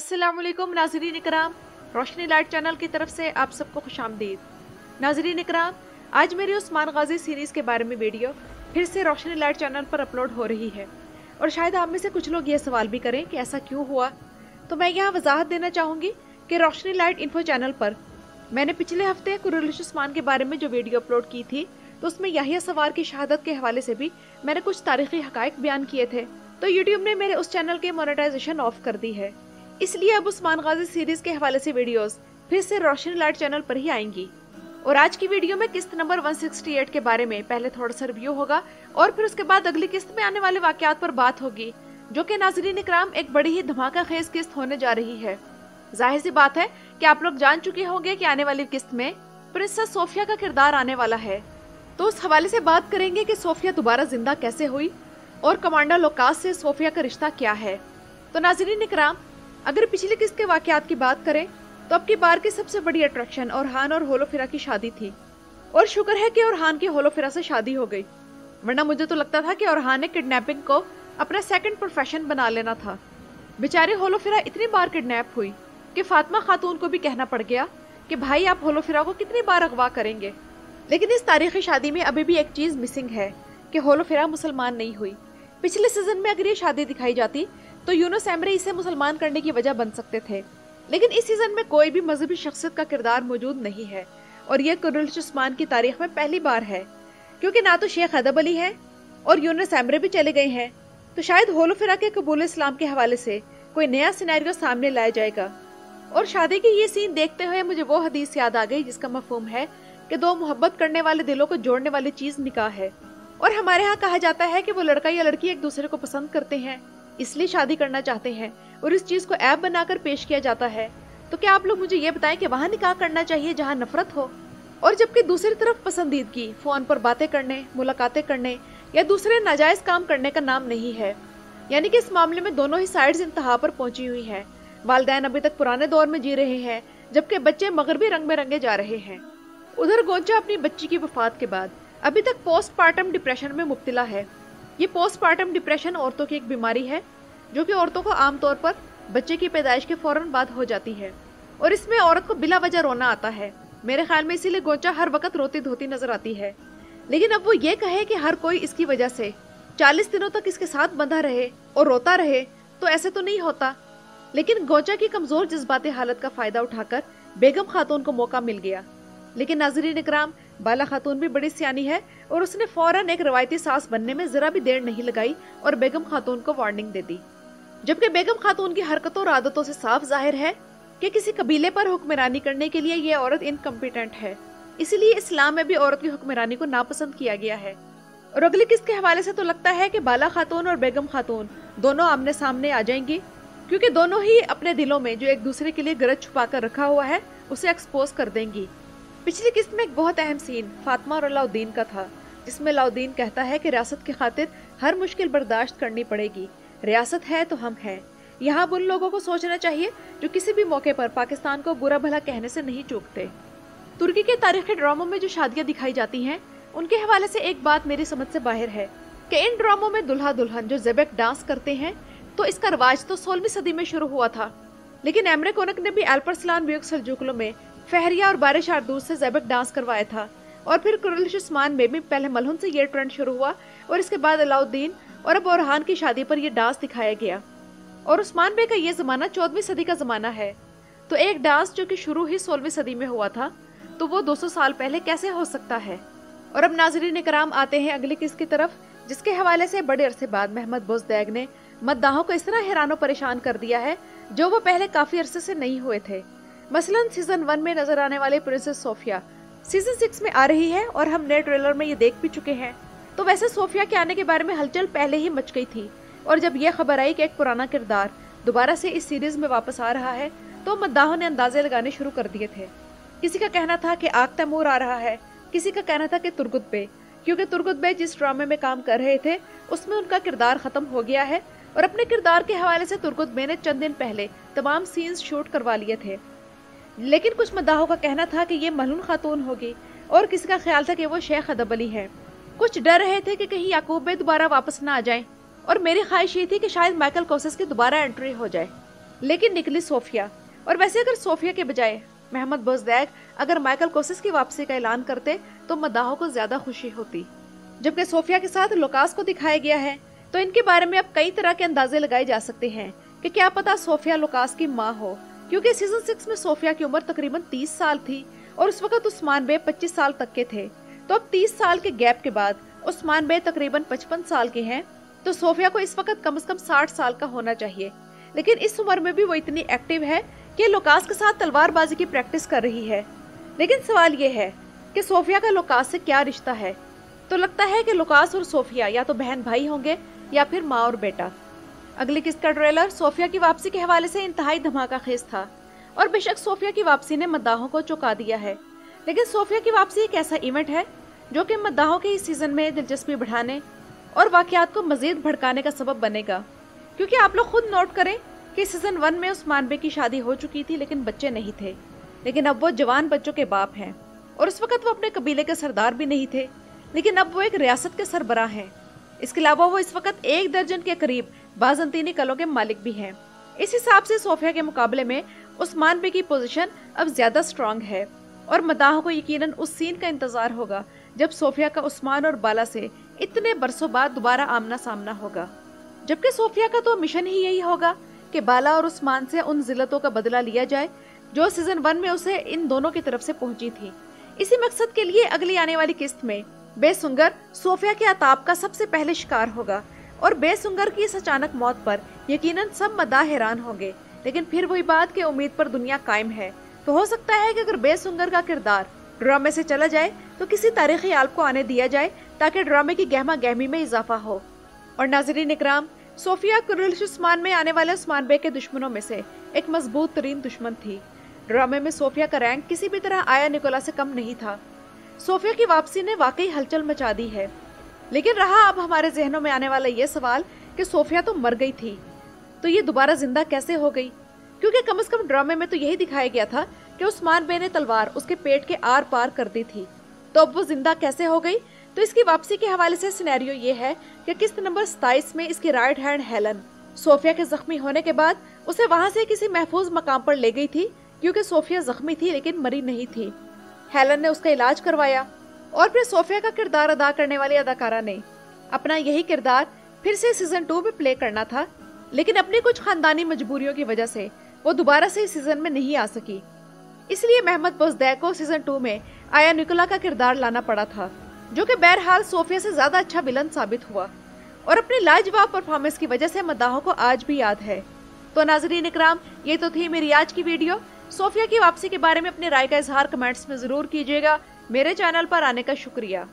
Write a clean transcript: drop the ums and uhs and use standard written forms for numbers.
अस्सलामुअलैकुम नाज़रीन इकराम, रोशनी light channel की तरफ से आप सबको खुशामदीद। नाज़रीन इकराम, आज मेरी उस्मान गाजी सीरीज़ के बारे में वीडियो फिर से रोशनी लाइट चैनल पर अपलोड हो रही है और शायद आप में से कुछ लोग ये सवाल भी करें कि ऐसा क्यों हुआ। तो मैं यहाँ वजाहत देना चाहूँगी कि रोशनी लाइट इन्फो चैनल पर मैंने पिछले हफ्ते कुरैश उस्मान के बारे में जो वीडियो अपलोड की थी, तो उसमें याहिया सवार की शहादत के हवाले से भी मैंने कुछ तारीखी हकाइक बयान किए थे। तो यूट्यूब ने मेरे उस चैनल के मोनेटाइजेशन ऑफ कर दी है, इसलिए अब उस्मान गाजी सीरीज के हवाले से वीडियोस फिर से रोशनी लाइट चैनल पर ही आएंगी। और आज की वीडियो में किस्त नंबर 168 के बारे में पहले थोड़ा सा रिव्यू होगा और फिर उसके बाद अगली किस्त में आने वाले वाकयात पर बात होगी, जो कि नाज़रीन इकराम एक बड़ी ही धमाका खेज किस्त होने जा रही है। जाहिर सी बात है कि आप लोग जान चुके होंगे कि आने वाली किस्त में प्रिंसेस सोफिया का किरदार आने वाला है। तो उस हवाले से बात करेंगे कि सोफिया दोबारा जिंदा कैसे हुई और कमांडर लोकास से सोफिया का रिश्ता क्या है। तो नाज़रीन इकराम, अगर पिछली किस्त के वाकयात की बात करें तो अब की बार की सबसे बड़ी अट्रैक्शन ओरहान और होलोफिरा की शादी थी, और शुक्र है कि ओरहान की होलोफिरा से शादी हो गई, वरना मुझे तो लगता था कि ओरहान ने किडनैपिंग को अपना सेकंड प्रोफेशन बना लेना था। बेचारी होलोफिरा इतनी बार किडनैप हुई कि फातिमा खातून को भी कहना पड़ गया कि भाई आप होलोफिरा को कितनी बार अगवा करेंगे। लेकिन इस तारीखी शादी में अभी भी एक चीज मिसिंग है कि होलोफिरा मुसलमान नहीं हुई। पिछले सीजन में अगर ये शादी दिखाई जाती तो यूनुस एमरे इसे मुसलमान करने की वजह बन सकते थे, लेकिन इस सीजन में कोई भी मजहबी शख्सियत का किरदार मौजूद नहीं है और यह कुरैश उस्मान की तारीख में पहली बार है, क्योंकि ना तो शेख अदब अली है और यूनुस एमरे भी चले गए हैं। तो शायद होलोफिरा के कबूल इस्लाम के हवाले से कोई नया सिनेरियो सामने लाया जाएगा। और शादी की ये सीन देखते हुए मुझे वो हदीस याद आ गई जिसका मफहूम है कि दो मोहब्बत करने वाले दिलों को जोड़ने वाली चीज निकाह है, और हमारे यहाँ कहा जाता है कि वो लड़का या लड़की एक दूसरे को पसंद करते हैं, इसलिए शादी करना चाहते हैं और इस चीज को ऐप बनाकर पेश किया जाता है। तो क्या आप लोग मुझे ये बताएं कि वहाँ निकाह करना चाहिए जहाँ नफरत हो, और जबकि दूसरी तरफ पसंदीदगी फोन पर बातें करने, मुलाकातें करने या दूसरे नाजायज काम करने का नाम नहीं है। यानी कि इस मामले में दोनों ही साइड्स इंतहा पर पहुंची हुई हैं। वालिदैन अभी तक पुराने दौर में जी रहे हैं, जबकि बच्चे मगरबी रंग में रंगे जा रहे हैं। उधर गोंचा अपनी बच्ची की वफात के बाद अभी तक पोस्टपार्टम डिप्रेशन में मुब्तला है। ये पोस्टपार्टम डिप्रेशन औरतों की एक बीमारी है जो कि औरतों को आमतौर पर बच्चे की पैदाइश के फौरन बाद हो जाती है, और इसमें औरत को बिला वजह रोना आता है। मेरे ख्याल में इसीलिए गोंचा हर वक्त रोती धोती नजर आती है। लेकिन अब वो ये कहे कि हर कोई इसकी वजह से 40 दिनों तक इसके साथ बंधा रहे और रोता रहे, तो ऐसे तो नहीं होता। लेकिन गोंचा की कमजोर जज्बाती हालत का फायदा उठाकर बेगम खातून को मौका मिल गया। लेकिन नाज़रीन इकराम, बाला खातून भी बड़ी सियानी है और उसने फौरन एक रवायती सास बनने में जरा भी देर नहीं लगाई और बेगम खातून को वार्निंग दे दी। जबकि बेगम खातून की हरकतों और आदतों से साफ जाहिर है कि किसी कबीले पर हुक्मरानी करने के लिए ये औरत इनकम्पिटेंट है। इसीलिए इस्लाम में भी औरत की हुक्मरानी को नापसंद किया गया है। और अगली किस्त के हवाले से तो लगता है कि बाला खातून और बेगम खातून दोनों आमने सामने आ जाएंगी, क्योंकि दोनों ही अपने दिलों में जो एक दूसरे के लिए गरज छुपा कर रखा हुआ है उसे एक्सपोज कर देंगी। पिछली किस्त में एक बहुत अहम सीन फातिमा और अलाउद्दीन का था, जिसमें अलाउद्दीन कहता है कि रियासत की खातिर हर मुश्किल बर्दाश्त करनी पड़ेगी, रियासत है तो हम हैं। यहाँ उन लोगों को सोचना चाहिए जो किसी भी मौके पर पाकिस्तान को बुरा भला कहने से नहीं चूकते। तुर्की के तारीखी ड्रामों में जो शादियाँ दिखाई जाती हैं, उनके हवाले से एक बात मेरी समझ से बाहर है कि इन ड्रामों में दुल्हा दुल्हन जो ज़ेबेक डांस करते हैं, तो इसका रवाज तो 16वीं सदी में शुरू हुआ था। लेकिन एमरे कोनक ने भी अल्परसलान ब्यूक सल्जुकलों में फहरिया और बारिश आरदूस से ज़ेबेक डांस करवाया था, और फिर कुरैश उस्मान में भी पहले मलहुन से ये ट्रेंड शुरू हुआ और इसके बाद अलाउद्दीन और अब ओरहान की शादी पर यह डांस दिखाया गया। और उस्मान बे का ये जमाना 14वीं सदी का जमाना है, तो एक डांस जो कि शुरू ही 16वीं सदी में हुआ था, तो वो 200 साल पहले कैसे हो सकता है। और अब नाज़रीन इकराम आते हैं अगली किस्त की तरफ, जिसके हवाले से बड़े अरसे बाद महमद बुज़दैग ने मद्दाहों को इस तरह हैरान परेशान कर दिया है जो वो पहले काफी अरसे से नहीं हुए थे। मसलन सीजन 1 में नजर आने वाली प्रिंसेस सोफिया सीजन 6 में आ रही है और हम नए ट्रेलर में ये देख भी चुके हैं। तो वैसे सोफिया के आने के बारे में हलचल पहले ही मच गई थी, और जब ये खबर आई कि एक पुराना किरदार दोबारा से इस सीरीज में वापस आ रहा है, तो मद्दाहों ने अंदाजे लगाने शुरू कर दिए थे। किसी का कहना था कि आग तैमूर आ रहा है, किसी का कहना था कि तुर्गुत बे, क्योंकि तुर्गुत बे जिस ड्रामे में काम कर रहे थे उसमें उनका किरदार खत्म हो गया है, और अपने किरदार के हवाले से तुर्गुत बे ने चंद दिन पहले तमाम सीन्स शूट करवा लिए थे। लेकिन कुछ मद्दाहों का कहना था कि ये मलून खातून होगी, और किसी का ख्याल था कि वो शेख अदब अली है। कुछ डर रहे थे कि कहीं याकूब बे दोबारा वापस ना आ जाएं, और मेरी ख्वाहिश ये थी कि शायद माइकल कोसेस की दोबारा एंट्री हो जाए। लेकिन निकली सोफिया। और वैसे अगर सोफिया के बजाय महमद बोज़दैक अगर माइकल कोसिस की वापसी का ऐलान करते तो मद्दाहों को ज्यादा खुशी होती। जबकि सोफिया के साथ लुकास को दिखाया गया है तो इनके बारे में अब कई तरह के अंदाजे लगाए जा सकते हैं कि क्या पता सोफिया लुकास की माँ हो, क्योंकि सीजन 6 में सोफिया की उम्र तकरीबन 30 साल थी और उस वक्त उस्मान बे 25 साल तक के थे। तो अब 30 साल के गैप के बाद उस्मान बे तकरीबन 55 साल के हैं, तो सोफिया को इस वक्त कम से कम 60 साल का होना चाहिए। लेकिन इस उम्र में भी वो इतनी एक्टिव है कि लुकास के साथ तलवारबाजी की प्रैक्टिस कर रही है। लेकिन सवाल ये है कि सोफिया का लुकास से क्या रिश्ता है। तो लगता है कि लुकास और सोफिया या तो बहन भाई होंगे या फिर माँ और बेटा। अगली किस्त का ट्रेलर सोफिया की वापसी के हवाले से इंतहाई धमाकाखेज था और बेशक सोफिया की वापसी ने मद्दाहों को चौंका दिया है, लेकिन सोफिया की वापसी एक ऐसा इवेंट है जो कि मद्दाहों के इस सीजन में दिलचस्पी बढ़ाने और वाकयात को मजीद भड़काने का सबब बनेगा। क्योंकि आप लोग खुद नोट करें कि सीजन 1 में उस्मान बे की शादी हो चुकी थी लेकिन बच्चे नहीं थे, लेकिन अब वो जवान बच्चों के बाप हैं और उस वक्त वो अपने कबीले के सरदार भी नहीं थे, लेकिन अब वो एक रियासत के सरबराह हैं। इसके अलावा वो इस वक्त 1 दर्जन के करीब बाज़ंतीनी कलों के मालिक भी हैं। इस हिसाब से सोफिया के मुकाबले में उस्मान बे की पोजीशन अब ज्यादा स्ट्रांग है और मद्दाहों को यकीनन उस सीन का इंतजार होगा जब सोफिया का उस्मान और बाला से इतने बरसों बाद दोबारा आमना सामना होगा। जबकि सोफिया का तो मिशन ही यही होगा कि बाला और उस्मान से उन जिल्लतों का बदला लिया जाए जो सीजन 1 में उसे इन दोनों की तरफ से पहुंची थी। इसी मकसद के लिए अगली आने वाली किस्त में बेसुंगर सोफिया के अताब का सबसे पहले शिकार होगा और बेसुंगर की इस अचानक मौत पर यकीनन सब मद्दाह हैरान होंगे। लेकिन फिर वही बात कि उम्मीद पर दुनिया कायम है, तो हो सकता है कि अगर बेसुंगर का किरदार ड्रामे से चला जाए तो किसी तारीखी आलम को आने दिया जाए ताकि ड्रामे की गहमा गहमी में इजाफा हो। और नाज़रीन इकराम, सोफिया कुरैश उस्मान में आने वाले उस्मान बे के दुश्मनों में से एक मजबूत तरीन दुश्मन थी। ड्रामे में सोफिया का रैंक किसी भी तरह आया निकोला से कम नहीं था। सोफिया की वापसी ने वाकई हलचल मचा दी है, लेकिन रहा अब हमारे जहनों में आने वाला ये सवाल कि सोफिया तो मर गई थी, तो ये दोबारा जिंदा कैसे हो गई? क्योंकि कम से कम ड्रामे में तो यही दिखाया गया था कि उस्मान बे ने तलवार उसके पेट के आर पार कर दी थी, तो अब वो जिंदा कैसे हो गई? तो इसकी वापसी के हवाले से सिनेरियो ये है कि किस्त नंबर 27 में इसकी राइट हैंड हेलन सोफिया के जख्मी होने के बाद उसे वहां से किसी महफूज मकाम पर ले गई थी, क्योंकि सोफिया जख्मी थी लेकिन मरी नहीं थी। हेलन ने उसका इलाज करवाया और फिर सोफिया का किरदार अदा करने वाली अदाकारा ने अपना यही किरदार फिर से सीजन 2 में प्ले करना था, लेकिन अपनी कुछ खानदानी मजबूरियों की वजह से वो दोबारा से इस सीजन में नहीं आ सकी। इसलिए महमद बोज़दैक को सीजन 2 में आया निकोला का किरदार लाना पड़ा था, जो कि बहरहाल सोफिया से ज्यादा अच्छा विलन साबित हुआ और अपनी लाजवाब परफॉर्मेंस की वजह से मद्दाहों को आज भी याद है। तो नाज़रीन इकराम, ये तो थी मेरी आज की वीडियो। सोफिया की वापसी के बारे में अपनी राय का इजहार कमेंट्स में जरूर कीजिएगा। मेरे चैनल पर आने का शुक्रिया।